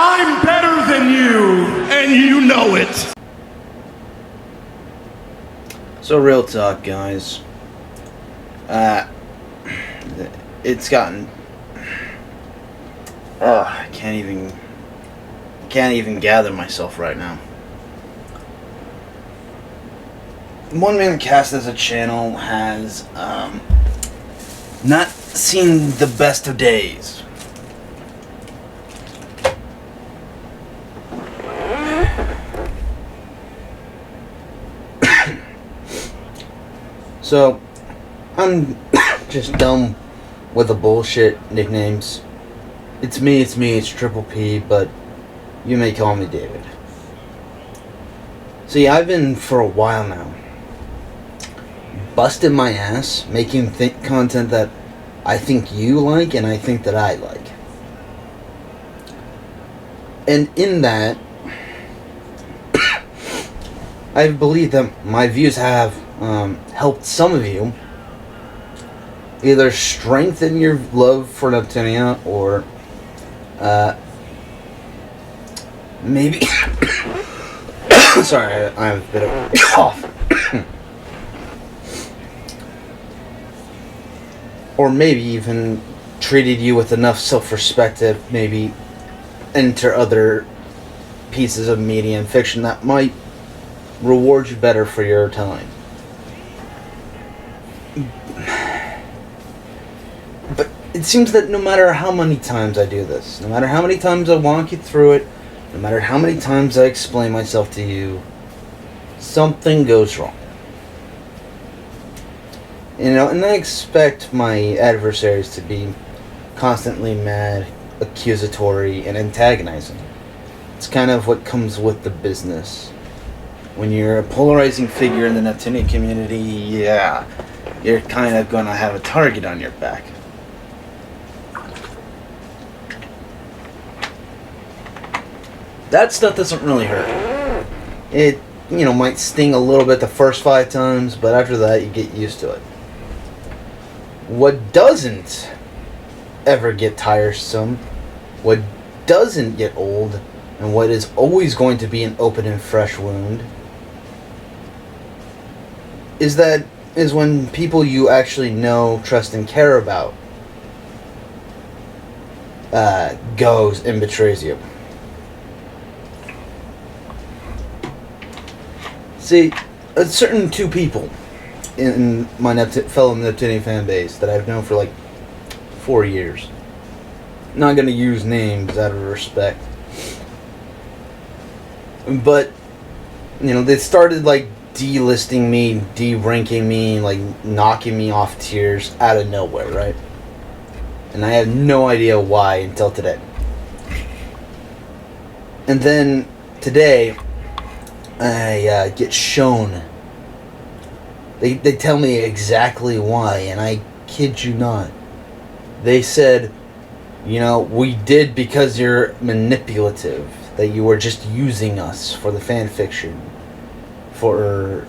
I'm better than you, and you know it. So real talk, guys. It's gotten... I can't even gather myself right now. OneManCast as a channel has not seen the best of days. So, I'm just done with the bullshit nicknames. It's me, it's Triple P, but you may call me David. See, I've been for a while now busting my ass making content that I think you like and I think that I like. And in that, I believe that my views have helped some of you either strengthen your love for Neptunia or maybe sorry, I have a bit of a cough. Or maybe even treated you with enough self-respect to maybe enter other pieces of media and fiction that might reward you better for your time. But it seems that no matter how many times I do this, no matter how many times I walk you through it, no matter how many times I explain myself to you, something goes wrong. You know, and I expect my adversaries to be constantly mad, accusatory, and antagonizing. It's kind of what comes with the business. When you're a polarizing figure in the Neptunia community, yeah, you're kind of gonna have a target on your back. That stuff doesn't really hurt. It, might sting a little bit the first 5 times, but after that, you get used to it. What doesn't ever get tiresome, what doesn't get old, and what is always going to be an open and fresh wound, is when people you actually know, trust, and care about goes and betrays you. See, a certain 2 people in my fellow Neptunia fan base that I've known for like 4 years. Not gonna use names out of respect. But, they started like delisting me, de-ranking me, like knocking me off tiers out of nowhere, right? And I had no idea why until today. And then today, I get shown. They tell me exactly why, and I kid you not. They said, we did because you're manipulative, that you were just using us for the fan fiction, for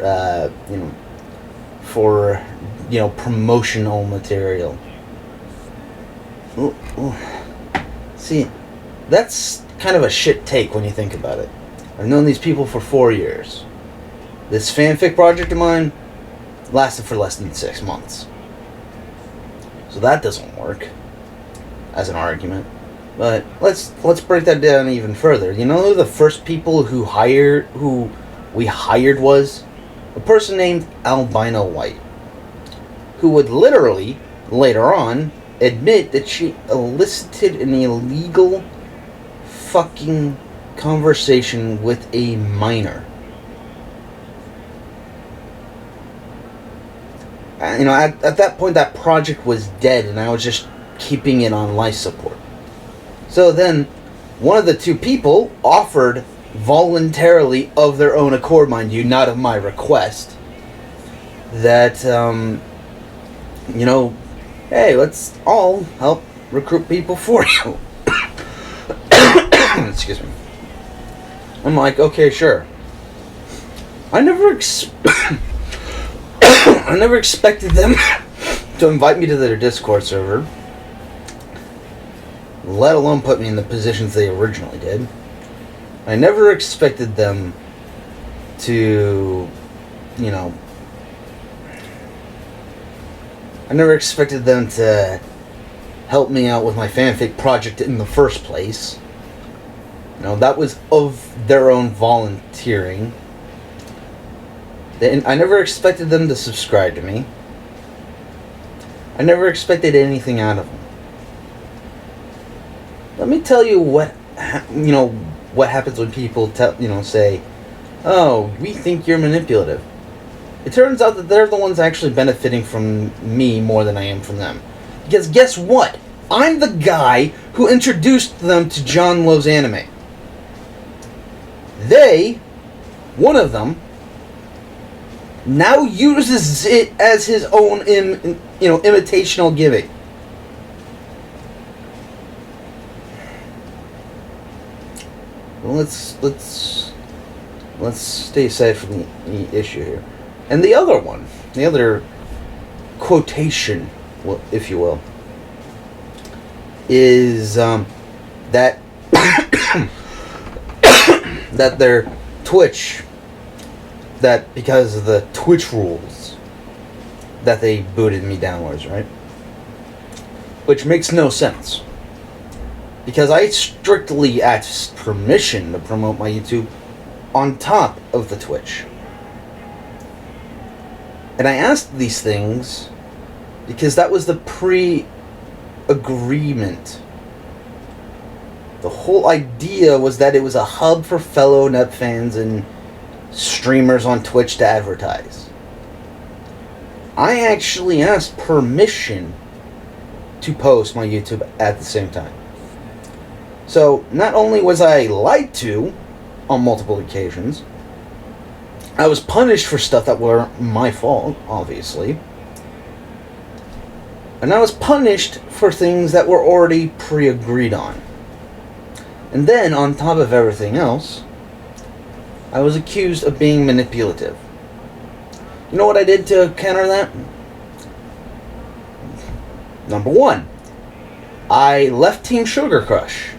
promotional material. Ooh. See, that's kind of a shit take when you think about it. I've known these people for 4 years. This fanfic project of mine lasted for less than 6 months. So that doesn't work as an argument. But let's break that down even further. You know who the first people who we hired was? A person named Albino White, who would literally, later on, admit that she elicited an illegal fucking conversation with a minor. At that point, that project was dead, and I was just keeping it on life support. So then, one of the 2 people offered voluntarily, of their own accord, mind you, not of my request, that, hey, let's all help recruit people for you. Excuse me. I'm like, okay, sure. I never expected them to invite me to their Discord server, let alone put me in the positions they originally did. I never expected them to, I never expected them to help me out with my fanfic project in the first place. That was of their own volunteering. I never expected them to subscribe to me. I never expected anything out of them. Let me tell you what happens when people say, "Oh, we think you're manipulative." It turns out that they're the ones actually benefiting from me more than I am from them. Because guess what? I'm the guy who introduced them to John Love's anime. One of them, now uses it as his own, imitational gimmick. Well, let's stay aside from the issue here. And the other quotation, if you will, is that that their Twitch, that because of the Twitch rules, that they booted me downwards, right? Which makes no sense. Because I strictly asked permission to promote my YouTube on top of the Twitch. And I asked these things because that was the pre-agreement. The whole idea was that it was a hub for fellow Nuff fans and streamers on Twitch to advertise. I actually asked permission to post my YouTube at the same time. So, not only was I lied to on multiple occasions, I was punished for stuff that were my fault, obviously. And I was punished for things that were already pre-agreed on. And then, on top of everything else, I was accused of being manipulative. You know what I did to counter that? Number one, I left Team Sugar Crush.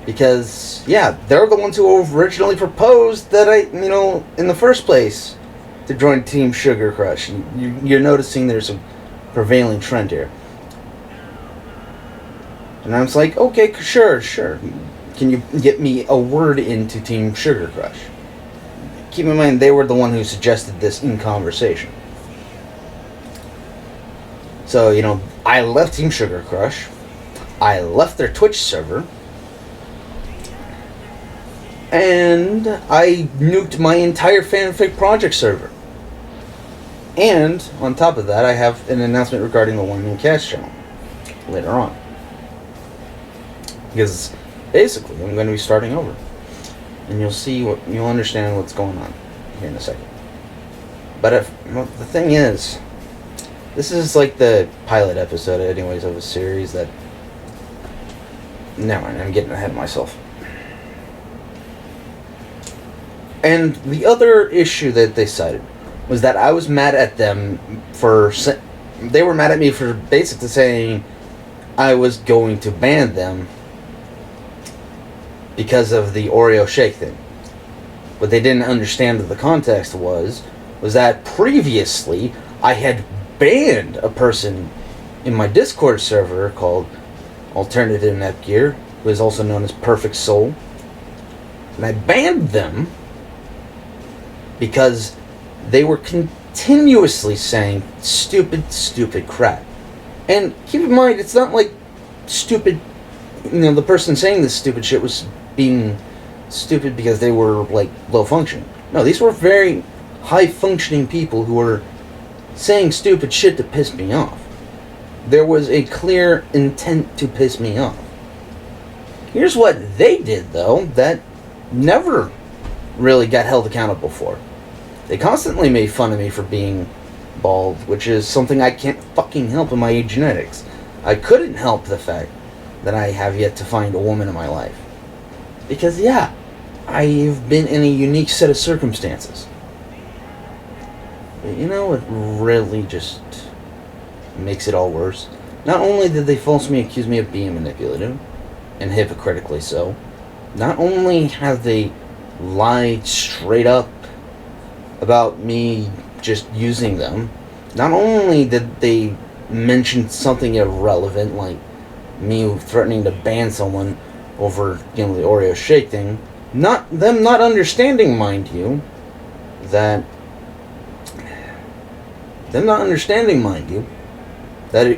Because, yeah, they're the ones who originally proposed that in the first place, to join Team Sugar Crush. You're noticing there's a prevailing trend here. And I was like, okay, sure. Can you get me a word into Team Sugar Crush? Keep in mind, they were the one who suggested this in conversation. So, I left Team Sugar Crush. I left their Twitch server. And I nuked my entire fanfic project server. And, on top of that, I have an announcement regarding the OneManCast channel later on. Because, basically, I'm going to be starting over. And you'll understand what's going on here in a second. But the thing is, this is like the pilot episode, anyways, of a series that... Never mind, I'm getting ahead of myself. And the other issue that they cited was that I was mad at them for... They were mad at me for basically saying I was going to ban them because of the Oreo shake thing. What they didn't understand of the context was that previously I had banned a person in my Discord server called Alternative Netgear, who is also known as Perfect Soul. And I banned them because they were continuously saying stupid crap. And keep in mind, it's not like stupid, the person saying this stupid shit was being stupid because they were, low functioning. No, these were very high functioning people who were saying stupid shit to piss me off. There was a clear intent to piss me off. Here's what they did, though, that never really got held accountable for. They constantly made fun of me for being bald, which is something I can't fucking help in my genetics. I couldn't help the fact that I have yet to find a woman in my life. Because, yeah, I've been in a unique set of circumstances. But you know what really just makes it all worse? Not only did they falsely accuse me of being manipulative, and hypocritically so, not only have they lied straight up about me just using them, not only did they mention something irrelevant like me threatening to ban someone over, the Oreo shake thing, not understanding, mind you, that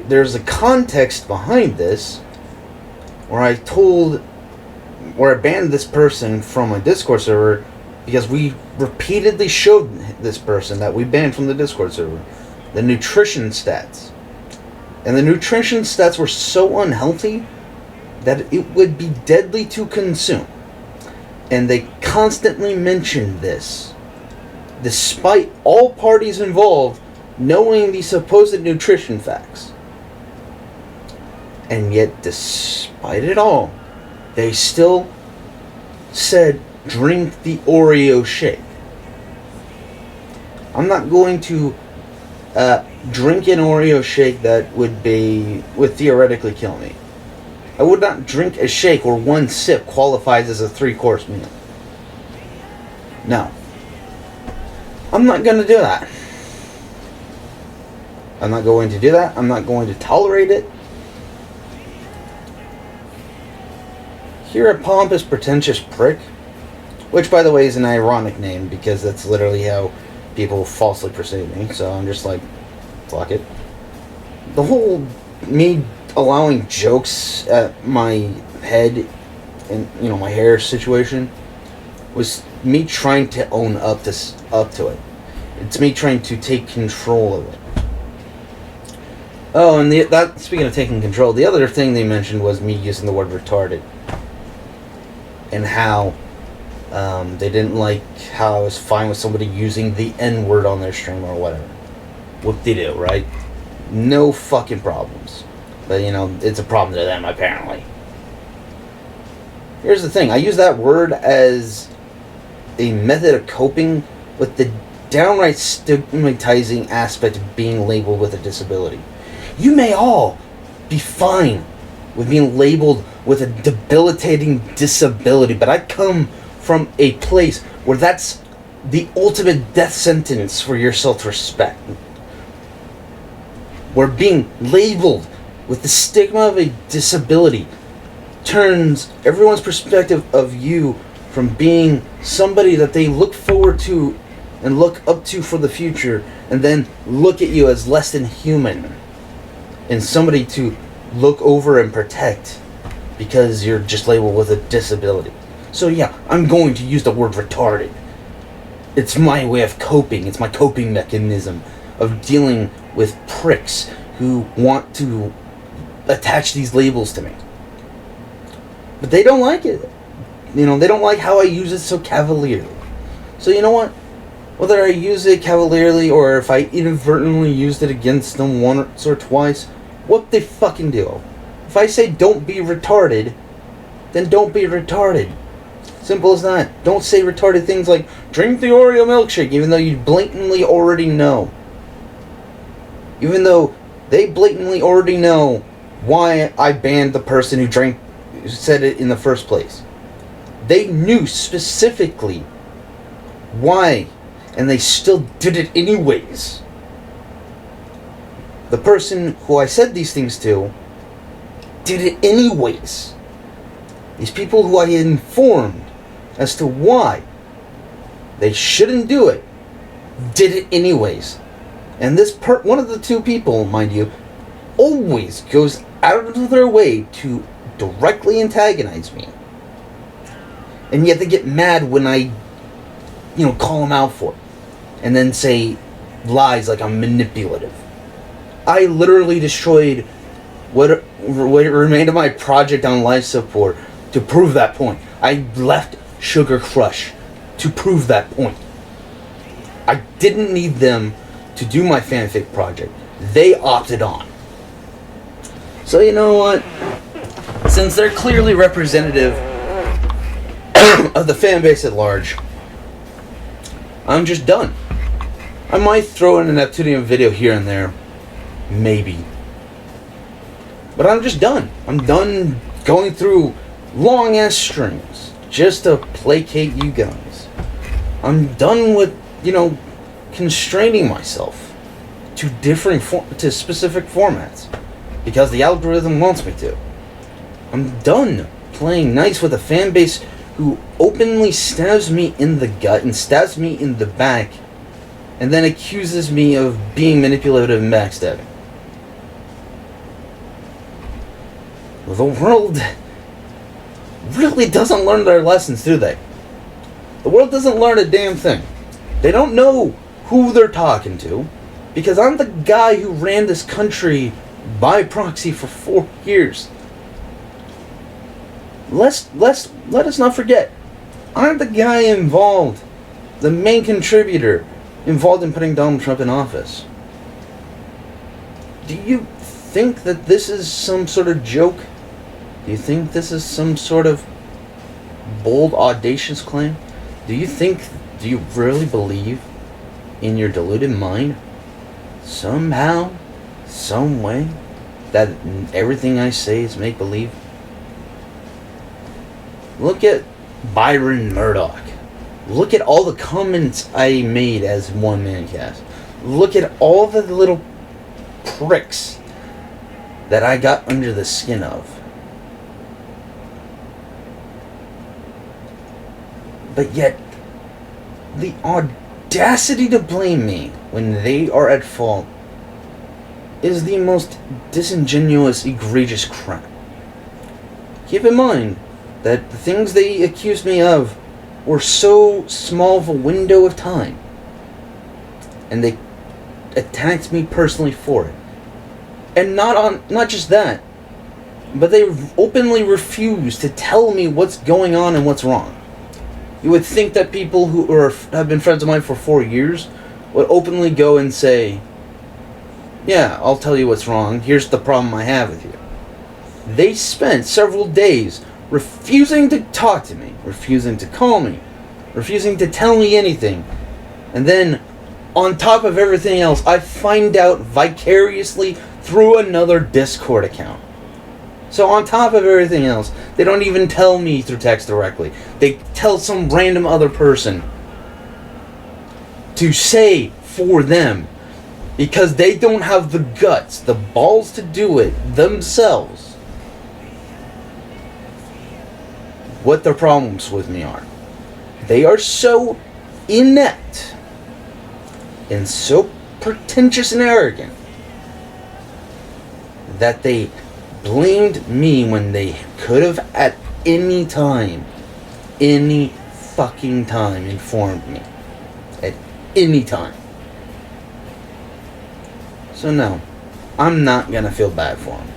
there's a context behind this where I banned this person from a Discord server because we repeatedly showed this person that we banned from the Discord server the nutrition stats. And the nutrition stats were so unhealthy that it would be deadly to consume. And they constantly mentioned this, despite all parties involved knowing the supposed nutrition facts. And yet, despite it all, they still said, drink the Oreo shake. I'm not going to drink an Oreo shake that would theoretically kill me. I would not drink a shake where one sip qualifies as a 3-course meal. No. I'm not going to do that. I'm not going to do that. I'm not going to tolerate it. Here at Pompous Pretentious Prick, which by the way is an ironic name because that's literally how people falsely perceive me, so I'm just like, fuck it. The whole me allowing jokes at my head and my hair situation was me trying to own up to it. It's me trying to take control of it. Oh, and speaking of taking control, the other thing they mentioned was me using the word retarded. And how they didn't like how I was fine with somebody using the N-word on their stream or whatever. What they do, right? No fucking problems. But, it's a problem to them, apparently. Here's the thing. I use that word as a method of coping with the downright stigmatizing aspect of being labeled with a disability. You may all be fine with being labeled with a debilitating disability, but I come from a place where that's the ultimate death sentence for your self-respect. Where being labeled with the stigma of a disability turns everyone's perspective of you from being somebody that they look forward to and look up to for the future, and then look at you as less than human and somebody to look over and protect because you're just labeled with a disability. So yeah, I'm going to use the word retarded. It's my way of coping. It's my coping mechanism of dealing with pricks who want to attach these labels to me. But they don't like it. They don't like how I use it so cavalierly. So you know what? Whether I use it cavalierly or if I inadvertently used it against them once or twice, what they fucking do. If I say don't be retarded, then don't be retarded. Simple as that. Don't say retarded things like drink the Oreo milkshake, even though you blatantly already know. Even though they blatantly already know why I banned the person who said it in the first place. They knew specifically why, and they still did it anyways. The person who I said these things to did it anyways. These people who I informed as to why they shouldn't do it did it anyways. And this one of the two people, mind you, always goes out of their way to directly antagonize me. And yet they get mad when I, call them out for it. And then say lies like I'm manipulative. I literally destroyed what remained of my project on life support to prove that point. I left Sugar Crush to prove that point. I didn't need them to do my fanfic project. They opted on. So you know what? Since they're clearly representative of the fan base at large, I'm just done. I might throw in a Neptunian video here and there. Maybe. But I'm just done. I'm done going through long ass strings just to placate you guys. I'm done with, constraining myself to to specific formats because the algorithm wants me to. I'm done playing nice with a fan base who openly stabs me in the gut and stabs me in the back and then accuses me of being manipulative and backstabbing. The world really doesn't learn their lessons, do they? The world doesn't learn a damn thing. They don't know who they're talking to, because I'm the guy who ran this country by proxy for 4 years. Let us not forget, I'm the guy involved, the main contributor involved in putting Donald Trump in office. Do you think that this is some sort of joke? Do you think this is some sort of bold, audacious claim? Do you really believe in your deluded mind, somehow, some way, that everything I say is make-believe? Look at Byron Murdoch. Look at all the comments I made as OneManCast. Look at all the little pricks that I got under the skin of. But yet, the audacity to blame me when they are at fault is the most disingenuous, egregious crap. Keep in mind that the things they accused me of were so small of a window of time, and they attacked me personally for it. And not just that, but they openly refused to tell me what's going on and what's wrong. You would think that people who have been friends of mine for 4 years would openly go and say, yeah, I'll tell you what's wrong. Here's the problem I have with you. They spent several days refusing to talk to me, refusing to call me, refusing to tell me anything. And then, on top of everything else, I find out vicariously through another Discord account. So on top of everything else, they don't even tell me through text directly. They tell some random other person to say for them, because they don't have the guts, the balls to do it themselves, what their problems with me are. They are so inept and so pretentious and arrogant that they blamed me when they could have at any fucking time informed me. At any time. So no, I'm not gonna feel bad for them.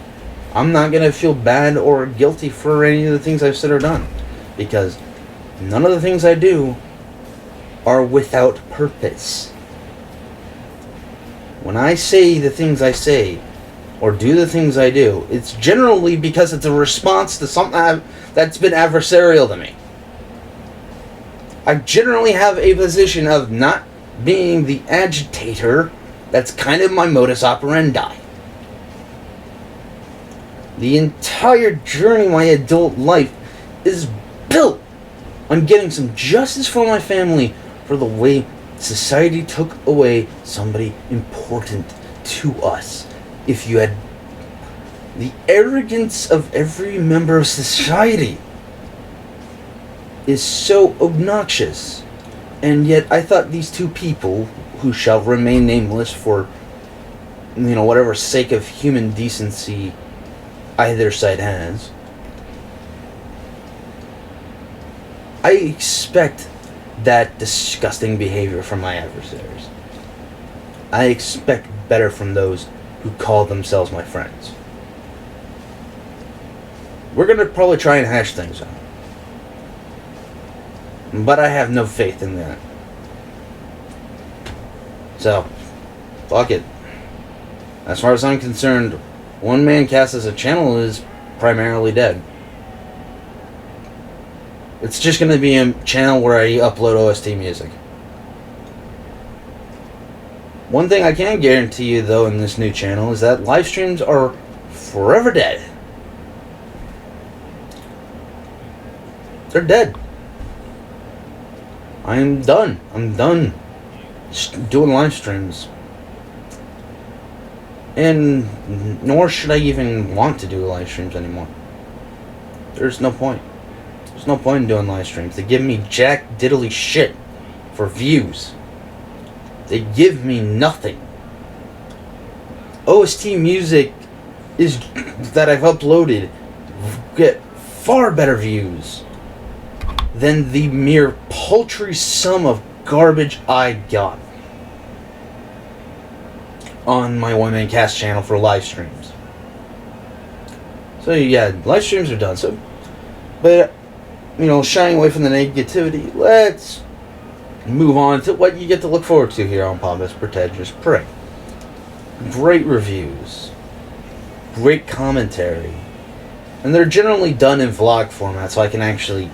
I'm not gonna feel bad or guilty for any of the things I've said or done, because none of the things I do are without purpose. When I say the things I say, or do the things I do, it's generally because it's a response to something that's been adversarial to me. I generally have a position of not being the agitator. That's kind of my modus operandi. The entire journey of my adult life is built on getting some justice for my family for the way society took away somebody important to us. If you had the arrogance of every member of society is so obnoxious, and yet I thought these two people, who shall remain nameless for whatever sake of human decency either side has, I expect that disgusting behavior from my adversaries. I expect better from those who call themselves my friends. We're gonna probably try and hash things out, but I have no faith in that. So, fuck it. As far as I'm concerned, OneManCast as a channel is primarily dead. It's just gonna be a channel where I upload OST music. One thing I can guarantee you, though, in this new channel is that live streams are forever dead. They're dead. I'm done. I'm done doing live streams. And nor should I even want to do live streams anymore. There's no point. There's no point in doing live streams. They give me jack diddly shit for views. They give me nothing. OST music is that I've uploaded get far better views than the mere paltry sum of garbage I got on my OneManCast channel for live streams. So yeah, live streams are done. So, but shying away from the negativity, let's move on to what you get to look forward to here on Pompous Pretentious Prick. Great reviews, great commentary, and they're generally done in vlog format, so I can actually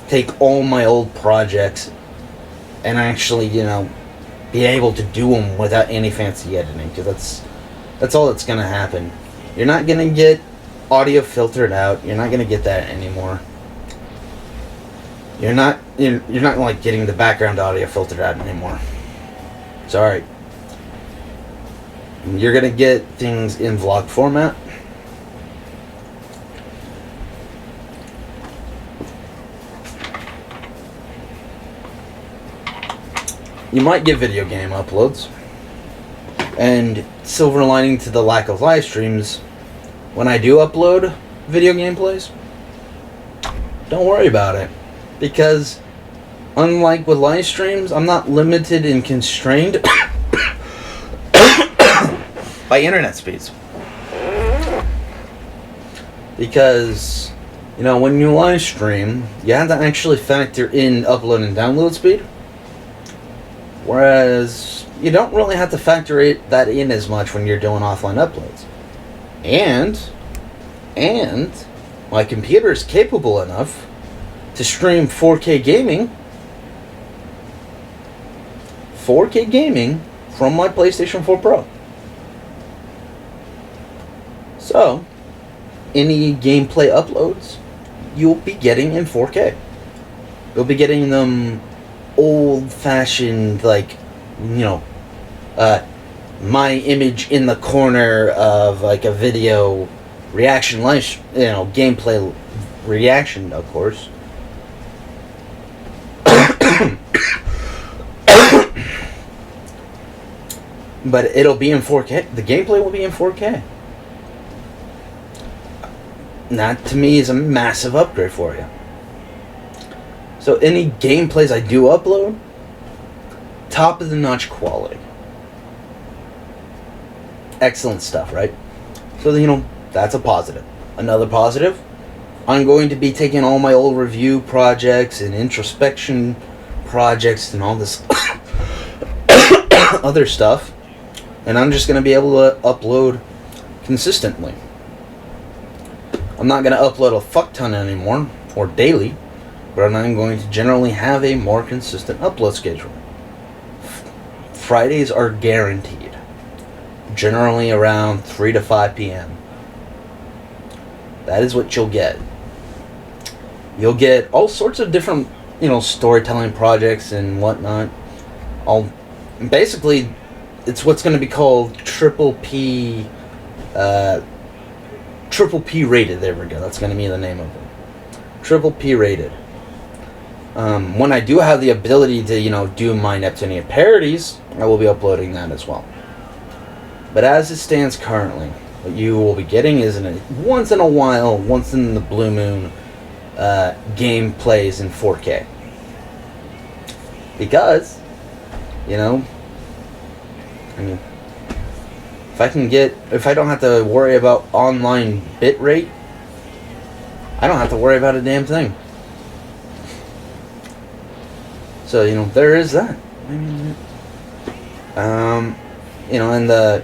take all my old projects and actually, be able to do them without any fancy editing, because that's all that's gonna happen. You're not gonna get audio filtered out. You're not gonna get that anymore. You're not like getting the background audio filtered out anymore. Sorry. You're gonna get things in vlog format. You might get video game uploads. And silver lining to the lack of live streams, when I do upload video gameplays, don't worry about it. Because unlike with live streams, I'm not limited and constrained by internet speeds. Because, when you live stream, you have to actually factor in upload and download speed. Whereas you don't really have to factor that in as much when you're doing offline uploads. And my computer is capable enough to stream 4K gaming from my PlayStation 4 Pro. So, any gameplay uploads you'll be getting in 4K. You'll be getting them old-fashioned, my image in the corner of like a video reaction gameplay reaction, of course. But it'll be in 4K. The gameplay will be in 4K. That, to me, is a massive upgrade for you. So any gameplays I do upload, top of the notch quality. Excellent stuff, right? So, that's a positive. Another positive, I'm going to be taking all my old review projects and introspection projects and all this other stuff, and I'm just going to be able to upload consistently. I'm not going to upload a fuck ton anymore, or daily, but I'm going to generally have a more consistent upload schedule. Fridays are guaranteed, generally around 3 to 5 p.m. That is what you'll get. You'll get all sorts of different, storytelling projects and whatnot. Basically, it's what's going to be called triple P rated. There we go. That's going to be the name of it. Triple P rated. When I do have the ability to, do my Neptunian parodies, I will be uploading that as well. But as it stands currently, what you will be getting is once in a while, once in the blue moon, gameplays in 4K. Because, if I don't have to worry about online bitrate, I don't have to worry about a damn thing. So, there is that. And the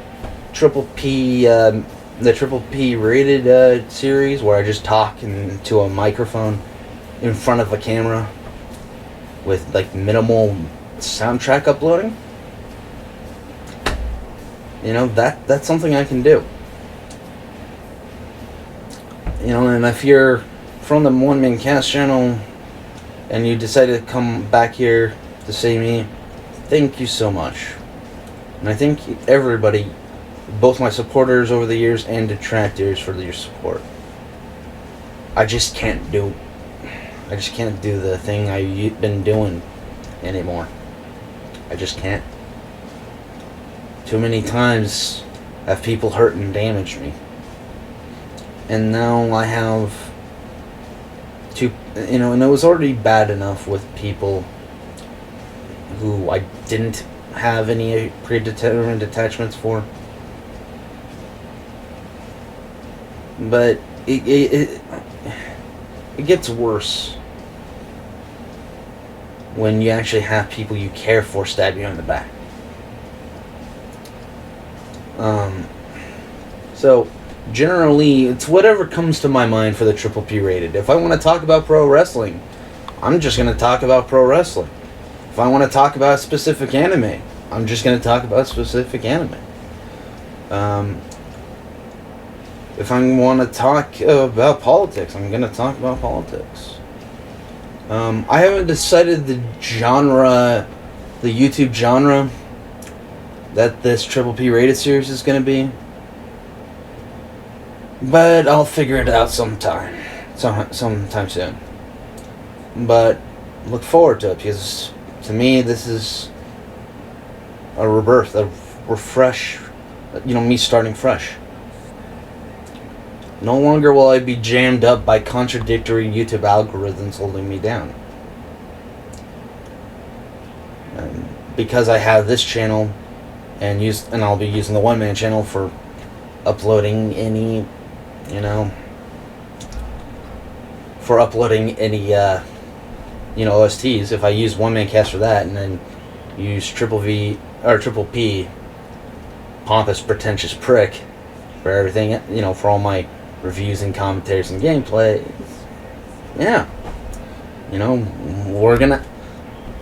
triple P rated series where I just talk into a microphone in front of a camera with minimal soundtrack uploading. That's something I can do. And if you're from the OneManCast channel and you decided to come back here to see me, thank you so much. And I thank everybody, both my supporters over the years and detractors, for your support. I just can't do the thing I've been doing anymore. I just can't. Too many times have people hurt and damaged me. And now I have to, and it was already bad enough with people who I didn't have any predetermined attachments for. But it gets worse when you actually have people you care for stab you in the back. So generally, it's whatever comes to my mind for the Triple P rated. If I want to talk about pro wrestling, I'm just going to talk about pro wrestling. If I want to talk about specific anime, I'm just going to talk about specific anime. If I want to talk about politics, I'm going to talk about politics. I haven't decided the genre, the YouTube genre that this Triple P rated series is going to be. But I'll figure it out sometime soon. But look forward to it, because to me this is a rebirth, a refresh, me starting fresh. No longer will I be jammed up by contradictory YouTube algorithms holding me down. And because I have this channel and I'll be using the One Man channel for uploading any OSTs. If I use OneManCast for that, and then use Triple P, pompous, pretentious prick, for everything, for all my reviews and commentaries and gameplay. Yeah,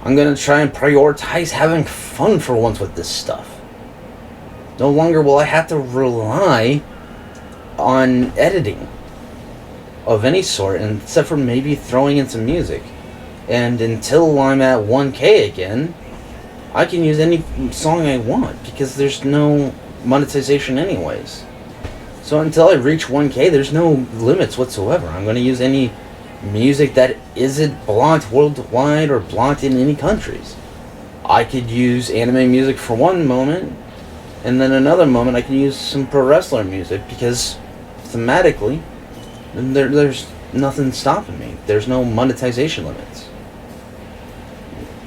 I'm gonna try and prioritize having fun for once with this stuff. No longer will I have to rely on editing of any sort, except for maybe throwing in some music. And until I'm at 1K again, I can use any song I want, because there's no monetization anyways. So until I reach 1K, there's no limits whatsoever. I'm going to use any music that isn't blocked worldwide or blocked in any countries. I could use anime music for one moment, and then another moment I can use some pro wrestler music, because thematically, there's nothing stopping me. There's no monetization limits.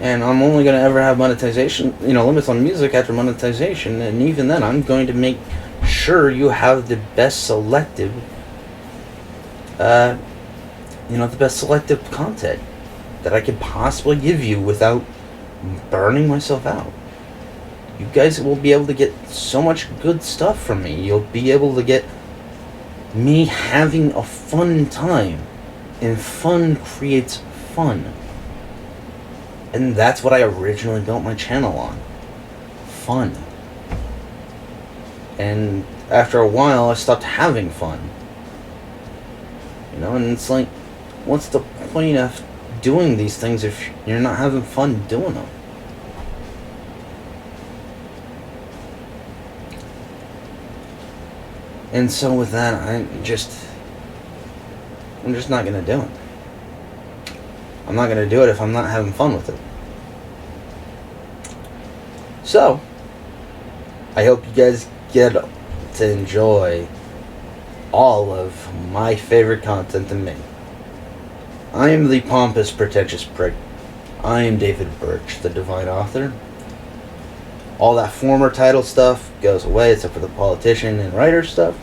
And I'm only going to ever have monetization, limits on music after monetization, and even then I'm going to make sure you have the best selective, the best selective content that I could possibly give you without burning myself out. You guys will be able to get so much good stuff from me. You'll be able to get me having a fun time, and fun creates fun. And that's what I originally built my channel on. Fun. And after a while, I stopped having fun. And it's like, what's the point of doing these things if you're not having fun doing them? And so with that, I'm just not going to do it. I'm not going to do it if I'm not having fun with it. So, I hope you guys get to enjoy all of my favorite content in me. I am the pompous, pretentious prick. I am David Birch, the divine author. All that former title stuff goes away, except for the politician and writer stuff.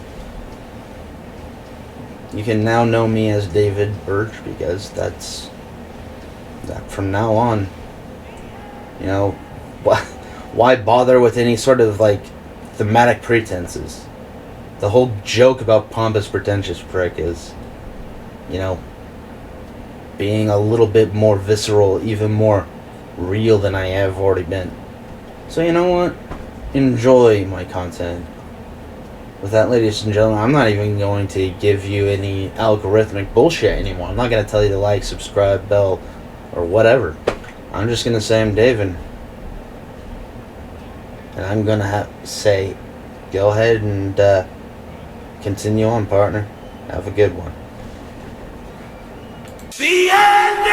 You can now know me as David Birch, because that's that from now on. Why bother with any sort of thematic pretenses? The whole joke about pompous, pretentious prick is, being a little bit more visceral, even more real than I have already been. So you know what? Enjoy my content. with that, ladies and gentlemen, I'm not even going to give you any algorithmic bullshit anymore. I'm not going to tell you to like, subscribe, bell, or whatever. I'm just going to say I'm David. And I'm going to say, go ahead and continue on, partner. Have a good one. The end!